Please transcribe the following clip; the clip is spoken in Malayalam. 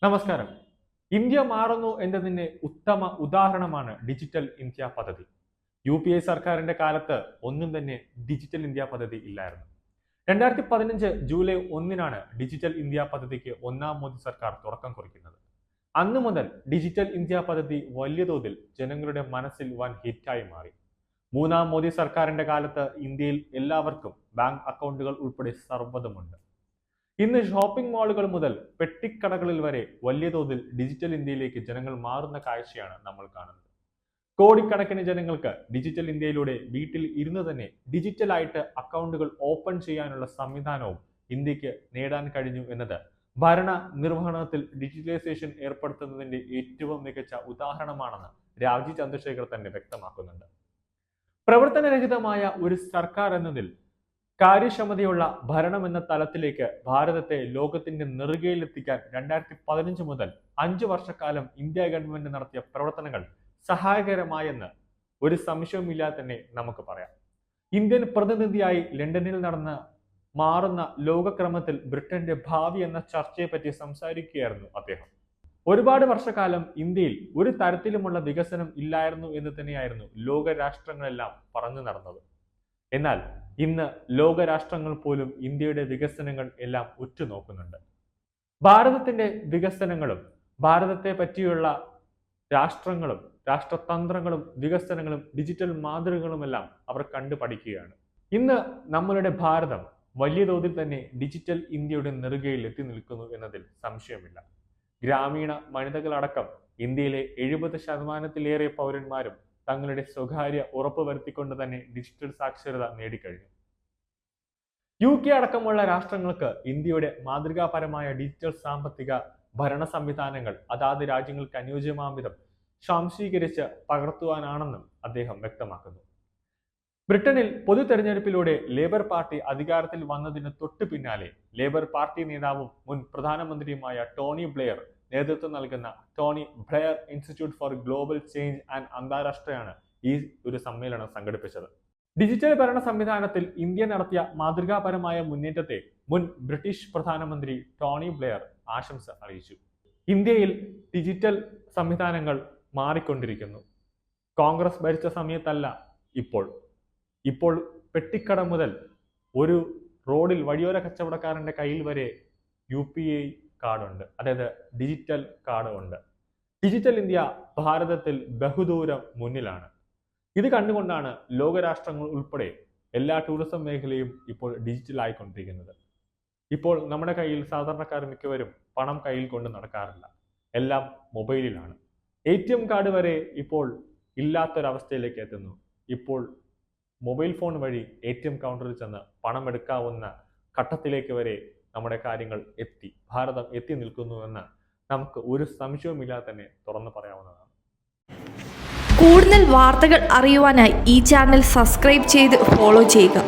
നമസ്കാരം. ഇന്ത്യ മാറുന്നു എന്നതിന്റെ ഉത്തമ ഉദാഹരണമാണ് ഡിജിറ്റൽ ഇന്ത്യ പദ്ധതി. UPA സർക്കാരിന്റെ കാലത്ത് ഒന്നും തന്നെ ഡിജിറ്റൽ ഇന്ത്യ പദ്ധതി ഇല്ലായിരുന്നു. 2015 ജൂലൈ 1 ഡിജിറ്റൽ ഇന്ത്യ പദ്ധതിക്ക് ഒന്നാം മോദി സർക്കാർ തുടക്കം കുറിക്കുന്നത്. അന്നു മുതൽ ഡിജിറ്റൽ ഇന്ത്യ പദ്ധതി വലിയ തോതിൽ ജനങ്ങളുടെ മനസ്സിൽ വൻ ഹിറ്റായി മാറി. മൂന്നാം മോദി സർക്കാരിന്റെ കാലത്ത് ഇന്ത്യയിൽ എല്ലാവർക്കും ബാങ്ക് അക്കൗണ്ടുകൾ ഉൾപ്പെടെ സർവ്വതുമുണ്ട്. ഇന്ന് ഷോപ്പിംഗ് മാളുകൾ മുതൽ പെട്ടിക്കടകളിൽ വരെ വലിയ തോതിൽ ഡിജിറ്റൽ ഇന്ത്യയിലേക്ക് ജനങ്ങൾ മാറുന്ന കാഴ്ചയാണ് നമ്മൾ കാണുന്നത്. കോടിക്കണക്കിന് ജനങ്ങൾക്ക് ഡിജിറ്റൽ ഇന്ത്യയിലൂടെ വീട്ടിൽ ഇരുന്ന് തന്നെ ഡിജിറ്റലായിട്ട് അക്കൗണ്ടുകൾ ഓപ്പൺ ചെയ്യാനുള്ള സംവിധാനവും ഇന്ത്യക്ക് നേടാൻ കഴിഞ്ഞു എന്നത് ഭരണ നിർവഹണത്തിൽ ഡിജിറ്റലൈസേഷൻ ഏർപ്പെടുത്തുന്നതിന്റെ ഏറ്റവും മികച്ച ഉദാഹരണമാണെന്ന് രാജീവ് ചന്ദ്രശേഖർ തന്നെ വ്യക്തമാക്കുന്നുണ്ട്. പ്രവർത്തനരഹിതമായ ഒരു സർക്കാർ എന്നതിൽ കാര്യക്ഷമതയുള്ള ഭരണം എന്ന തലത്തിലേക്ക് ഭാരതത്തെ ലോകത്തിന്റെ നെറുകയിലെത്തിക്കാൻ 2015 മുതൽ 5 വർഷക്കാലം ഇന്ത്യ ഗവൺമെന്റ് നടത്തിയ പ്രവർത്തനങ്ങൾ സഹായകരമായെന്ന് ഒരു സംശയവുമില്ലാതെ തന്നെ നമുക്ക് പറയാം. ഇന്ത്യൻ പ്രതിനിധിയായി ലണ്ടനിൽ നടന്ന മാറുന്ന ലോകക്രമത്തിൽ ബ്രിട്ടന്റെ ഭാവി എന്ന ചർച്ചയെപ്പറ്റി സംസാരിക്കുകയായിരുന്നു അദ്ദേഹം. ഒരുപാട് വർഷക്കാലം ഇന്ത്യയിൽ ഒരു തരത്തിലുമുള്ള വികസനം ഇല്ലായിരുന്നു എന്ന് തന്നെയായിരുന്നു ലോകരാഷ്ട്രങ്ങളെല്ലാം പറഞ്ഞു നടന്നത്. എന്നാൽ ഇന്ന് ലോകരാഷ്ട്രങ്ങൾ പോലും ഇന്ത്യയുടെ വികസനങ്ങൾ എല്ലാം ഉറ്റുനോക്കുന്നുണ്ട്. ഭാരതത്തിന്റെ വികസനങ്ങളും ഭാരതത്തെ പറ്റിയുള്ള രാഷ്ട്രങ്ങളും രാഷ്ട്രതന്ത്രങ്ങളും വികസനങ്ങളും ഡിജിറ്റൽ മാതൃകകളുമെല്ലാം അവർ കണ്ടു പഠിക്കുകയാണ്. ഇന്ന് നമ്മളുടെ ഭാരതം വലിയ തോതിൽ തന്നെ ഡിജിറ്റൽ ഇന്ത്യയുടെ നെറുകയിൽ എത്തി നിൽക്കുന്നു എന്നതിൽ സംശയമില്ല. ഗ്രാമീണ വനിതകളടക്കം ഇന്ത്യയിലെ 70% പൗരന്മാരും തങ്ങളുടെ സ്വകാര്യ ഉറപ്പ് വരുത്തിക്കൊണ്ട് തന്നെ ഡിജിറ്റൽ സാക്ഷരത നേടിക്കഴിഞ്ഞു. UK അടക്കമുള്ള രാഷ്ട്രങ്ങൾക്ക് ഇന്ത്യയുടെ മാതൃകാപരമായ ഡിജിറ്റൽ സാമ്പത്തിക ഭരണ സംവിധാനങ്ങൾ അതാത് രാജ്യങ്ങൾക്ക് അനുയോജ്യമാം വിധം സ്വാംശീകരിച്ച് പകർത്തുവാനാണെന്നും അദ്ദേഹം വ്യക്തമാക്കുന്നു. ബ്രിട്ടനിൽ പൊതു തെരഞ്ഞെടുപ്പിലൂടെ ലേബർ പാർട്ടി അധികാരത്തിൽ വന്നതിന് തൊട്ടു പിന്നാലെ ലേബർ പാർട്ടി നേതാവും മുൻ പ്രധാനമന്ത്രിയുമായ ടോണി ബ്ലെയർ നേതൃത്വം നൽകുന്ന Tony Blair institute for global change and അന്താരാഷ്ട്രയാണ് ഈ ഒരു സമ്മേളനം സംഘടിപ്പിച്ചത്. ഡിജിറ്റൽ ഭരണ സംവിധാനത്തിൽ ഇന്ത്യ നടത്തിയ മാതൃകാപരമായ മുന്നേറ്റത്തെ മുൻ ബ്രിട്ടീഷ് പ്രധാനമന്ത്രി ടോണി ബ്ലെയർ ആശംസ അറിയിച്ചു. ഇന്ത്യയിൽ ഡിജിറ്റൽ സംവിധാനങ്ങൾ മാറിക്കൊണ്ടിരിക്കുന്നു. കോൺഗ്രസ് ഭരിച്ച സമയത്തല്ല ഇപ്പോൾ പെട്ടിക്കട മുതൽ ഒരു റോഡിൽ വഴിയോര കച്ചവടക്കാരന്റെ കയ്യിൽ വരെ UPA കാർഡുണ്ട്, അതായത് ഡിജിറ്റൽ കാർഡ് ഉണ്ട്. ഡിജിറ്റൽ ഇന്ത്യ ഭാരതത്തിൽ ബഹുദൂരം മുന്നിലാണ്. ഇത് കണ്ടുകൊണ്ടാണ് ലോകരാഷ്ട്രങ്ങൾ ഉൾപ്പെടെ എല്ലാ ടൂറിസം മേഖലയും ഇപ്പോൾ ഡിജിറ്റൽ ആയിക്കൊണ്ടിരിക്കുന്നത്. ഇപ്പോൾ നമ്മുടെ കയ്യിൽ സാധാരണക്കാർ മിക്കവരും പണം കയ്യിൽ കൊണ്ട് നടക്കാറില്ല, എല്ലാം മൊബൈലിലാണ്. ATM കാർഡ് വരെ ഇപ്പോൾ ഇല്ലാത്തൊരവസ്ഥയിലേക്ക് എത്തുന്നു. ഇപ്പോൾ മൊബൈൽ ഫോൺ വഴി ATM കൗണ്ടറിൽ ചെന്ന് പണം എടുക്കാവുന്ന ഘട്ടത്തിലേക്ക് വരെ നമ്മുടെ കാര്യങ്ങൾ ഭാരതം എത്തി നിൽക്കുന്നുവെന്ന് നമുക്ക് ഒരു സംശയവുമില്ലാതെ തന്നെ തുറന്നു പറയാവുന്നതാണ്. കൂടുതൽ വാർത്തകൾ അറിയുവാനായി ഈ ചാനൽ സബ്സ്ക്രൈബ് ചെയ്ത് ഫോളോ ചെയ്യുക.